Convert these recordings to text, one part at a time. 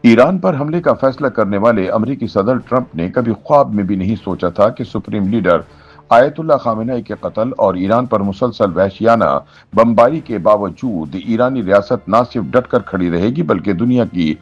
ایران پر حملے کا فیصلہ کرنے والے امریکی صدر ٹرمپ نے کبھی خواب میں بھی نہیں سوچا تھا کہ سپریم لیڈر آیت اللہ خامنہ کے قتل اور ایران پر مسلسل وحشیانہ بمباری کے باوجود ایرانی ریاست نہ صرف ڈٹ کر کھڑی رہے گی بلکہ دنیا کی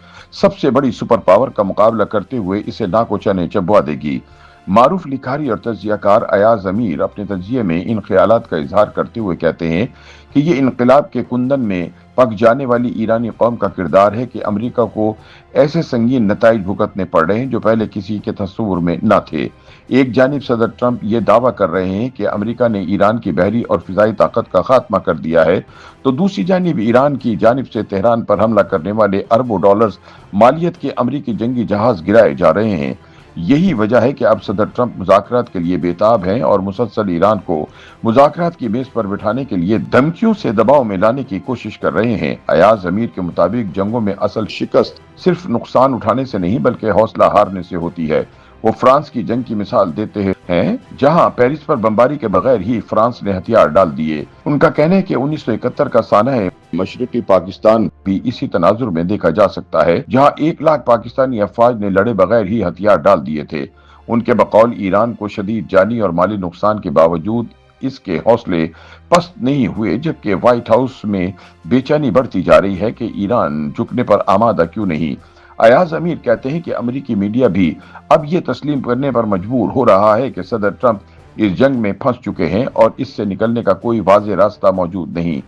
سب سے بڑی سپر پاور کا مقابلہ کرتے ہوئے اسے ناکو چنے چبوا دے گی۔ معروف لکھاری اور تجزیہ کار ایاز امیر اپنے تجزیے میں ان خیالات کا اظہار کرتے ہوئے کہتے ہیں کہ یہ انقلاب کے کندن میں پک جانے والی ایرانی قوم کا کردار ہے کہ امریکہ کو ایسے سنگین نتائج بھگتنے پڑ رہے ہیں جو پہلے کسی کے تصور میں نہ تھے۔ ایک جانب صدر ٹرمپ یہ دعویٰ کر رہے ہیں کہ امریکہ نے ایران کی بحری اور فضائی طاقت کا خاتمہ کر دیا ہے، تو دوسری جانب ایران کی جانب سے تہران پر حملہ کرنے والے اربوں ڈالرز مالیت کے امریکی جنگی جہاز گرائے جا رہے ہیں۔ یہی وجہ ہے کہ اب صدر ٹرمپ مذاکرات کے لیے بیتاب ہیں اور مسلسل ایران کو مذاکرات کی میز پر بٹھانے کے لیے دھمکیوں سے دباؤ میں لانے کی کوشش کر رہے ہیں۔ ایاز امیر کے مطابق جنگوں میں اصل شکست صرف نقصان اٹھانے سے نہیں بلکہ حوصلہ ہارنے سے ہوتی ہے۔ وہ فرانس کی جنگ کی مثال دیتے ہیں جہاں پیرس پر بمباری کے بغیر ہی فرانس نے ہتھیار ڈال دیے۔ ان کا کہنا ہے کہ 1971 کا سانحہ مشرقی پاکستان بھی اسی تناظر میں دیکھا جا سکتا ہے جہاں 1 لاکھ پاکستانی افواج نے لڑے بغیر ہی ہتھیار ڈال دیے تھے۔ ان کے بقول ایران کو شدید جانی اور مالی نقصان کے باوجود اس کے حوصلے پست نہیں ہوئے، جبکہ وائٹ ہاؤس میں بے چینی بڑھتی جا رہی ہے کہ ایران جھکنے پر آمادہ کیوں نہیں۔ ایاز امیر کہتے ہیں کہ امریکی میڈیا بھی اب یہ تسلیم کرنے پر مجبور ہو رہا ہے کہ صدر ٹرمپ اس جنگ میں پھنس چکے ہیں اور اس سے نکلنے کا کوئی واضح راستہ موجود نہیں۔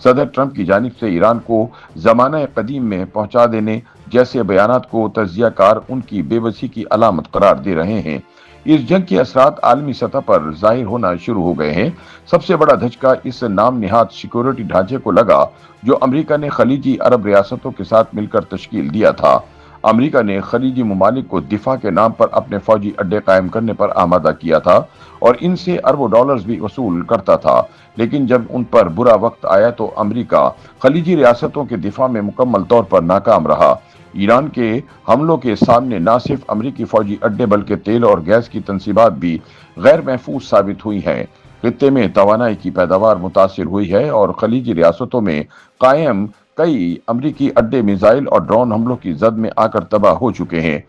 صدر ٹرمپ کی جانب سے ایران کو زمانہ قدیم میں پہنچا دینے جیسے بیانات کو تجزیہ کار ان کی بے بسی کی علامت قرار دے رہے ہیں۔ اس جنگ کے اثرات عالمی سطح پر ظاہر ہونا شروع ہو گئے ہیں۔ سب سے بڑا دھچکا اس نام نہاد سیکورٹی ڈھانچے کو لگا جو امریکہ نے خلیجی عرب ریاستوں کے ساتھ مل کر تشکیل دیا تھا۔ امریکہ نے خلیجی ممالک کو دفاع کے نام پر اپنے فوجی اڈے قائم کرنے پر آمادہ کیا تھا اور ان سے اربوں ڈالرز بھی وصول کرتا تھا، لیکن جب ان پر برا وقت آیا تو امریکہ خلیجی ریاستوں کے دفاع میں مکمل طور پر ناکام رہا۔ ایران کے حملوں کے سامنے نہ صرف امریکی فوجی اڈے بلکہ تیل اور گیس کی تنصیبات بھی غیر محفوظ ثابت ہوئی ہیں۔ خطے میں توانائی کی پیداوار متاثر ہوئی ہے اور خلیجی ریاستوں میں قائم کئی امریکی اڈے میزائل اور ڈرون حملوں کی زد میں آ کر تباہ ہو چکے ہیں۔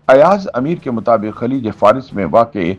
ایاز امیر کے مطابق خلیج فارس میں واقع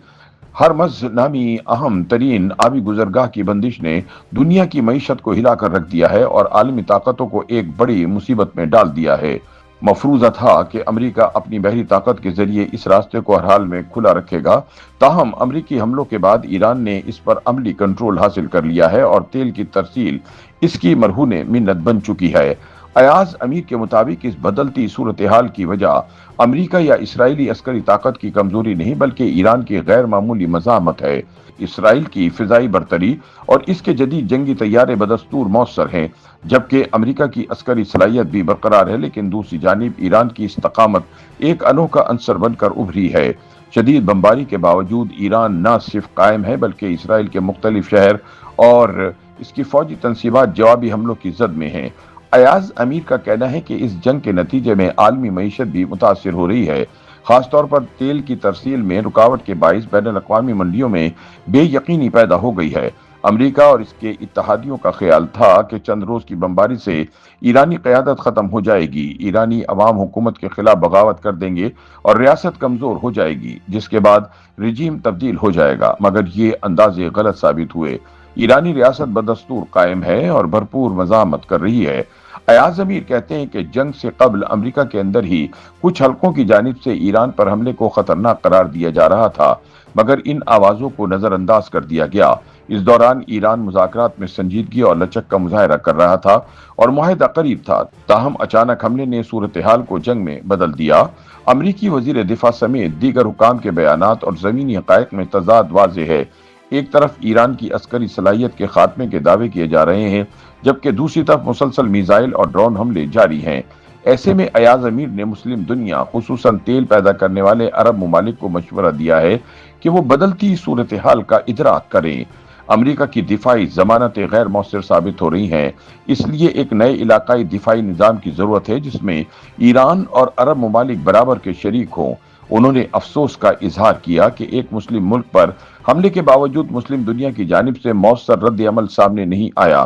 ہرمز نامی اہم ترین آبی گزرگاہ کی بندش نے دنیا کی معیشت کو ہلا کر رکھ دیا ہے اور عالمی طاقتوں کو ایک بڑی مصیبت میں ڈال دیا ہے۔ مفروضہ تھا کہ امریکہ اپنی بحری طاقت کے ذریعے اس راستے کو ہر حال میں کھلا رکھے گا، تاہم امریکی حملوں کے بعد ایران نے اس پر عملی کنٹرول حاصل کر لیا ہے اور تیل کی ترسیل اس کی مرہون منت بن چکی ہے۔ ایاز امیر کے مطابق اس بدلتی صورتحال کی وجہ امریکہ یا اسرائیلی عسکری طاقت کی کمزوری نہیں بلکہ ایران کی غیر معمولی مزاحمت ہے۔ اسرائیل کی فضائی برتری اور اس کے جدید جنگی طیارے بدستور موثر ہیں، جبکہ امریکہ کی عسکری صلاحیت بھی برقرار ہے، لیکن دوسری جانب ایران کی استقامت ایک انوکھا عنصر بن کر ابھری ہے۔ شدید بمباری کے باوجود ایران نہ صرف قائم ہے بلکہ اسرائیل کے مختلف شہر اور اس کی فوجی تنصیبات جوابی حملوں کی زد میں ہیں۔ ایاز امیر کا کہنا ہے کہ اس جنگ کے نتیجے میں عالمی معیشت بھی متاثر ہو رہی ہے، خاص طور پر تیل کی ترسیل میں رکاوٹ کے باعث بین الاقوامی منڈیوں میں بے یقینی پیدا ہو گئی ہے۔ امریکہ اور اس کے اتحادیوں کا خیال تھا کہ چند روز کی بمباری سے ایرانی قیادت ختم ہو جائے گی، ایرانی عوام حکومت کے خلاف بغاوت کر دیں گے اور ریاست کمزور ہو جائے گی، جس کے بعد رجیم تبدیل ہو جائے گا، مگر یہ اندازے غلط ثابت ہوئے۔ ایرانی ریاست بدستور قائم ہے اور بھرپور مزاحمت کر رہی ہے۔ ایاز امیر کہتے ہیں کہ جنگ سے قبل امریکہ کے اندر ہی کچھ حلقوں کی جانب سے ایران پر حملے کو خطرناک قرار دیا جا رہا تھا، مگر ان آوازوں کو نظر انداز کر دیا گیا۔ اس دوران ایران مذاکرات میں سنجیدگی اور لچک کا مظاہرہ کر رہا تھا اور معاہدہ قریب تھا، تاہم اچانک حملے نے صورتحال کو جنگ میں بدل دیا۔ امریکی وزیر دفاع سمیت دیگر حکام کے بیانات اور زمینی حقائق میں تضاد واضح ہے۔ ایک طرف ایران کی عسکری صلاحیت کے خاتمے کے دعوے کیے جا رہے ہیں، جبکہ دوسری طرف مسلسل میزائل اور ڈرون حملے جاری ہیں۔ ایسے میں ایاز امیر نے مسلم دنیا خصوصاً تیل پیدا کرنے والے عرب ممالک کو مشورہ دیا ہے کہ وہ بدلتی صورتحال کا ادراک کریں۔ امریکہ کی دفاعی ضمانتیں غیر مؤثر ثابت ہو رہی ہیں، اس لیے ایک نئے علاقائی دفاعی نظام کی ضرورت ہے جس میں ایران اور عرب ممالک برابر کے شریک ہوں۔ انہوں نے افسوس کا اظہار کیا کہ ایک مسلم ملک پر حملے کے باوجود مسلم دنیا کی جانب سے مؤثر رد عمل سامنے نہیں آیا۔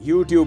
YouTube